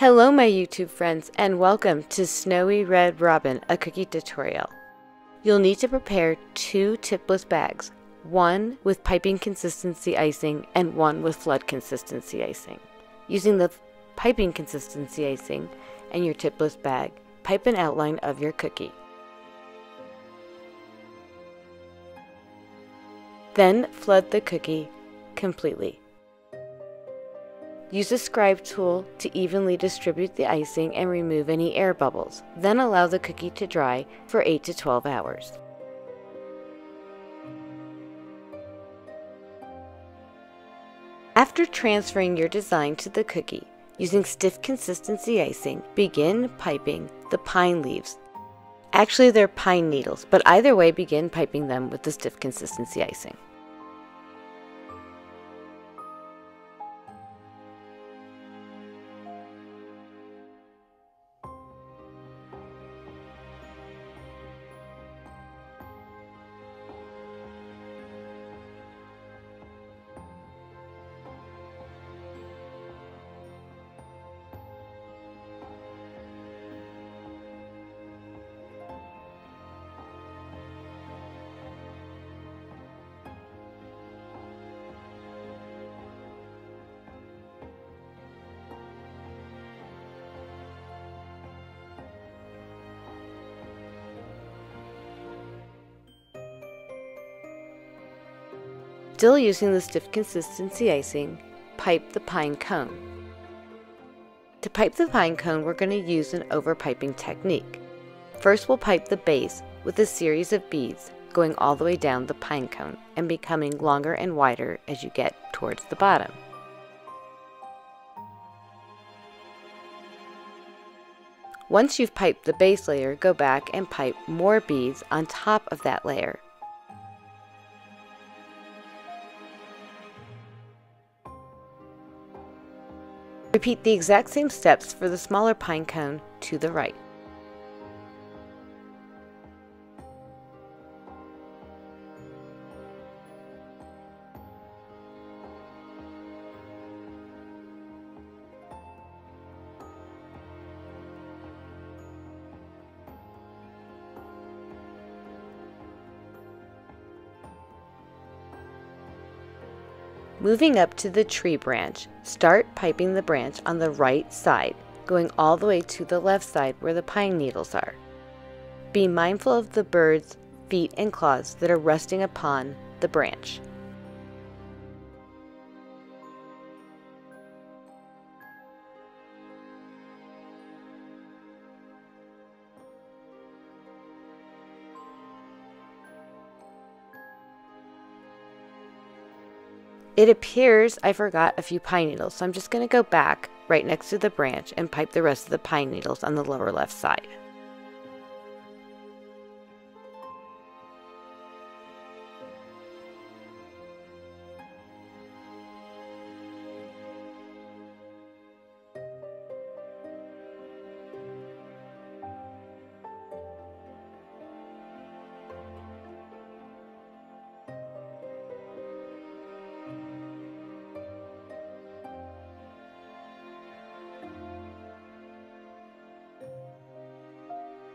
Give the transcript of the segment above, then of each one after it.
Hello my YouTube friends and welcome to Snowy Red Robin, a cookie tutorial. You'll need to prepare 2 tipless bags, one with piping consistency icing and one with flood consistency icing. Using the piping consistency icing and your tipless bag, pipe an outline of your cookie. Then flood the cookie completely. Use the scribe tool to evenly distribute the icing and remove any air bubbles. Then allow the cookie to dry for 8 to 12 hours. After transferring your design to the cookie, using stiff consistency icing, begin piping the pine leaves. Actually, they're pine needles, but either way, begin piping them with the stiff consistency icing. Still using the stiff consistency icing, pipe the pine cone. To pipe the pine cone, we're going to use an over-piping technique. First, we'll pipe the base with a series of beads going all the way down the pine cone and becoming longer and wider as you get towards the bottom. Once you've piped the base layer, go back and pipe more beads on top of that layer. Repeat the exact same steps for the smaller pine cone to the right. Moving up to the tree branch, start piping the branch on the right side, going all the way to the left side where the pine needles are. Be mindful of the bird's feet and claws that are resting upon the branch. It appears I forgot a few pine needles, so I'm just going to go back right next to the branch and pipe the rest of the pine needles on the lower left side.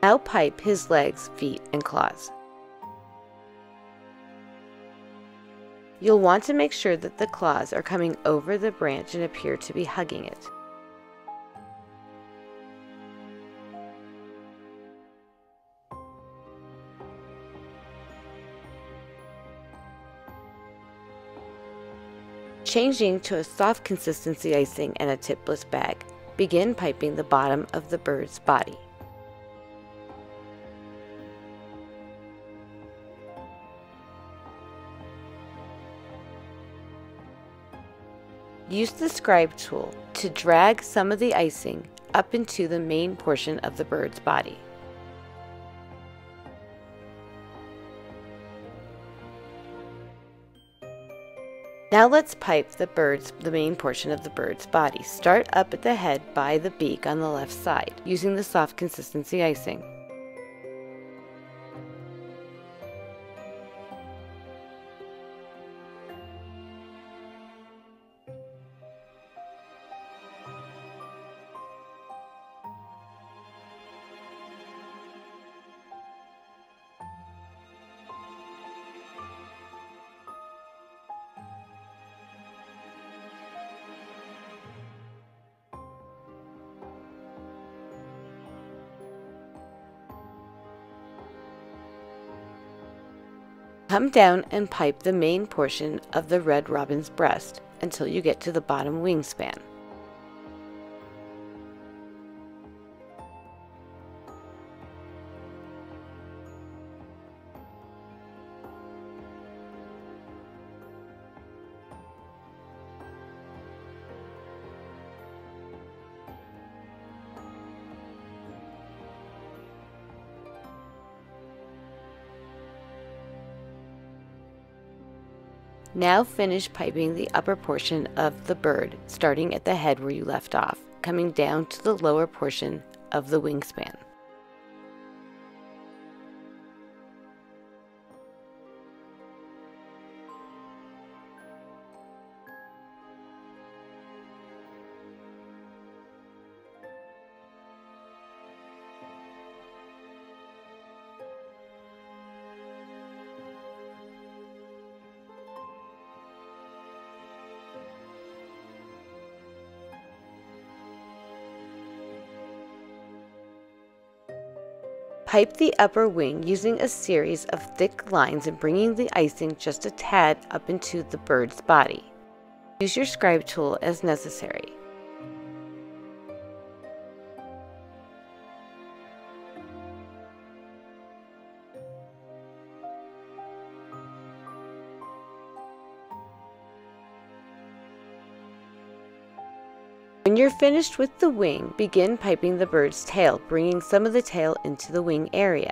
Now pipe his legs, feet, and claws. You'll want to make sure that the claws are coming over the branch and appear to be hugging it. Changing to a soft consistency icing and a tipless bag, begin piping the bottom of the bird's body. Use the scribe tool to drag some of the icing up into the main portion of the bird's body. Now let's pipe the main portion of the bird's body. Start up at the head by the beak on the left side, using the soft consistency icing. Come down and pipe the main portion of the red robin's breast until you get to the bottom wingspan. Now finish piping the upper portion of the bird, starting at the head where you left off, coming down to the lower portion of the wingspan. Pipe the upper wing using a series of thick lines and bringing the icing just a tad up into the bird's body. Use your scribe tool as necessary. When you're finished with the wing, begin piping the bird's tail, bringing some of the tail into the wing area.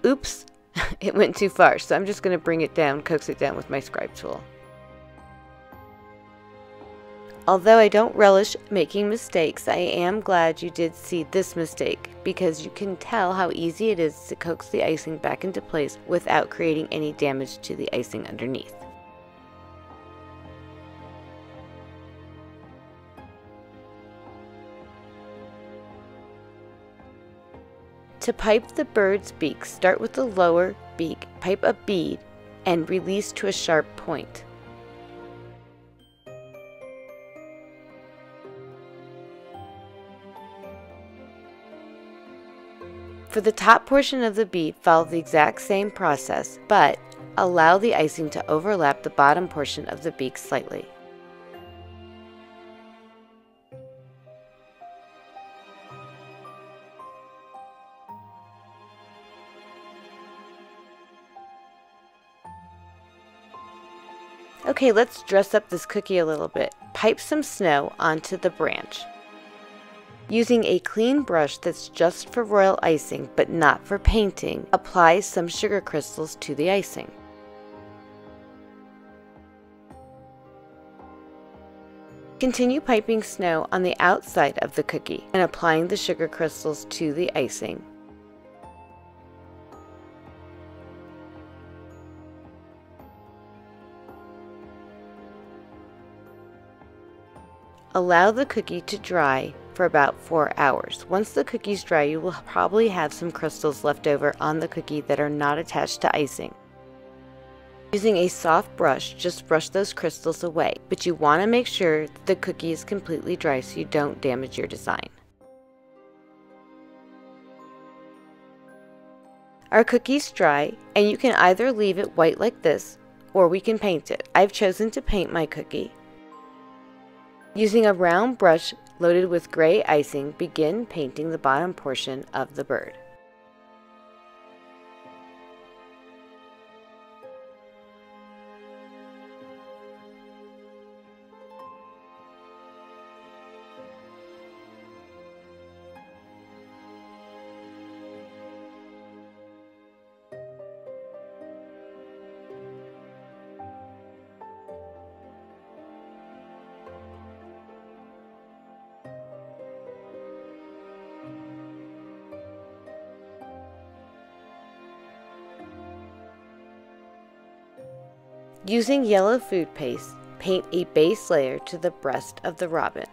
Oops, it went too far, so I'm just going to bring it down, coax it down with my scribe tool. Although I don't relish making mistakes, I am glad you did see this mistake, because you can tell how easy it is to coax the icing back into place without creating any damage to the icing underneath. To pipe the bird's beak, start with the lower beak, pipe a bead, and release to a sharp point. For the top portion of the bead, follow the exact same process, but allow the icing to overlap the bottom portion of the beak slightly. Okay, let's dress up this cookie a little bit. Pipe some snow onto the branch. Using a clean brush that's just for royal icing but not for painting, apply some sugar crystals to the icing. Continue piping snow on the outside of the cookie and applying the sugar crystals to the icing. Allow the cookie to dry for about 4 hours. Once the cookies dry, you will probably have some crystals left over on the cookie that are not attached to icing. Using a soft brush, just brush those crystals away, but you want to make sure that the cookie is completely dry so you don't damage your design. Our cookie's dry, and you can either leave it white like this, or we can paint it. I've chosen to paint my cookie. Using a round brush loaded with gray icing, begin painting the bottom portion of the bird. Using yellow food paste, paint a base layer to the breast of the robin.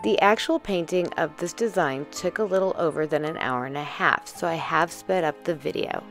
The actual painting of this design took a little over than an hour and a half, so I have sped up the video.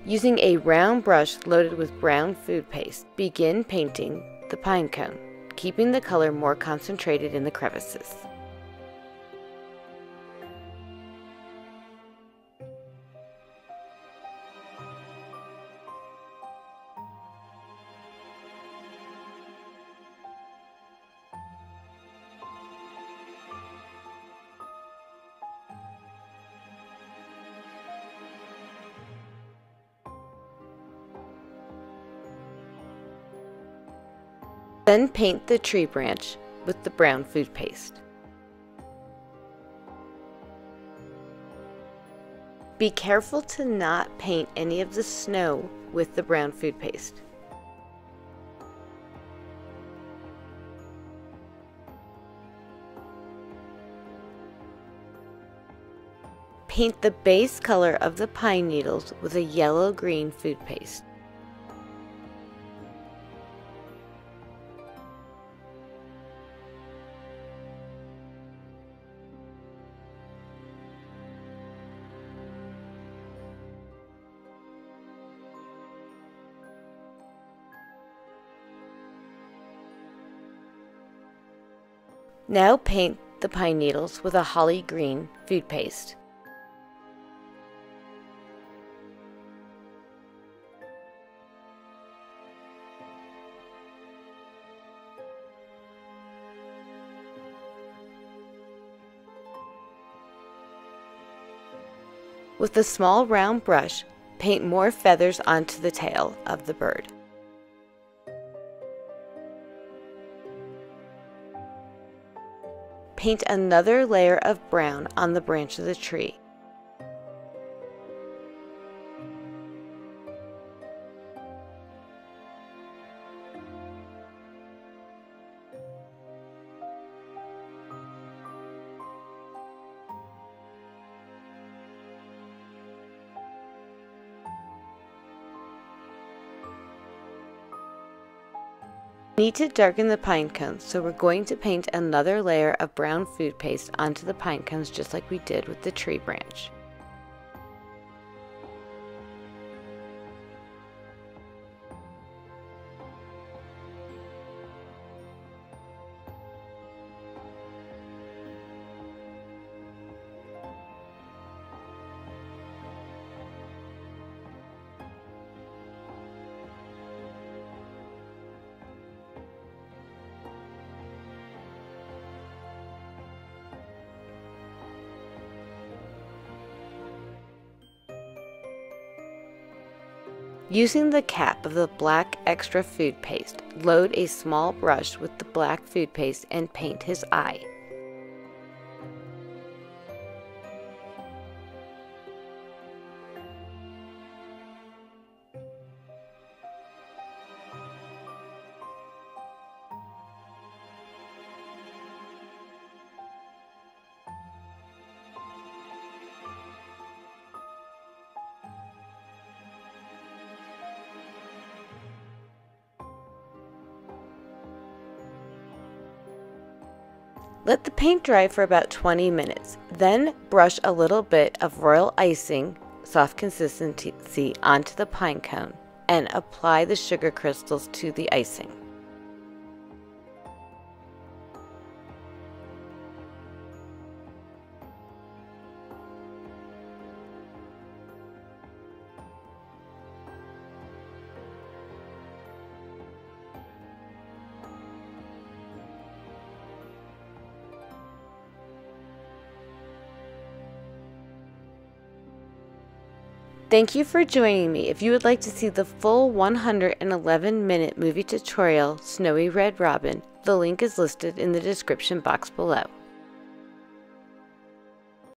Using a round brush loaded with brown food paste, begin painting the pine cone, keeping the color more concentrated in the crevices. Then paint the tree branch with the brown food paste. Be careful to not paint any of the snow with the brown food paste. Paint the base color of the pine needles with a yellow-green food paste. Now paint the pine needles with a holly green food paste. With a small round brush, paint more feathers onto the tail of the bird. Paint another layer of brown on the branch of the tree. Need to darken the pine cones, so we're going to paint another layer of brown food paste onto the pine cones just like we did with the tree branch. Using the cap of the black extra food paste, load a small brush with the black food paste and paint his eye. Let the paint dry for about 20 minutes, then brush a little bit of royal icing, soft consistency, onto the pine cone and apply the sugar crystals to the icing. Thank you for joining me. If you would like to see the full 111-minute movie tutorial, Snowy Red Robin, the link is listed in the description box below.